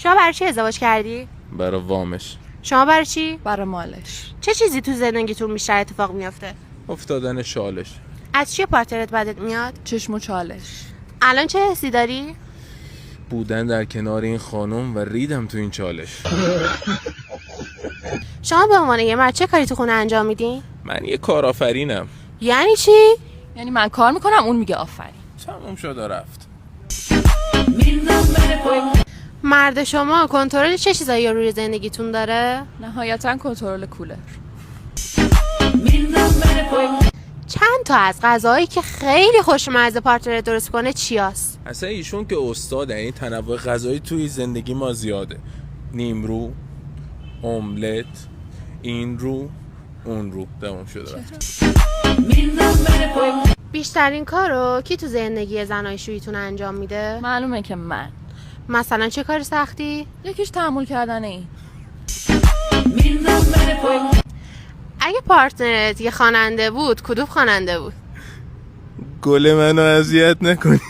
شما برای چی ازدواج کردی؟ برای وامش. شما برای چی؟ برای مالش. چه چیزی تو زندگیتون بیشتر اتفاق میافته؟ افتادن شالش. از چیه پارتنرت بدت میاد؟ چشم و چالش. الان چه حسی داری؟ بودن در کنار این خانم و ریدم تو این چالش. شما به عنوان یه مرد چه کاری تو خونه انجام میدین؟ من یه کارآفرینم. یعنی چی؟ یعنی من کار میکنم اون میگه آفرین. تموم شد و رفت. مرد شما کنترل چه چیزایی روی زندگیتون داره؟ نهایتا کنترل کولر. چند تا از غذاهایی که خیلی خوشمزه پارتنر درست کنه چیاست؟ اصلا ایشون که استاد، این تنوع غذایی توی زندگی ما زیاده. نیمرو، املت، این رو، اون رو. تموم شد و رفت. بیشترین کارو کی تو زندگی زنای شویتون انجام میده؟ معلومه که من. مثلا چه کار سختی؟ یکیش تحمل کردن این. اگه پارتنرت یه خواننده بود کدوم خواننده بود؟ گل منو اذیت نکنی.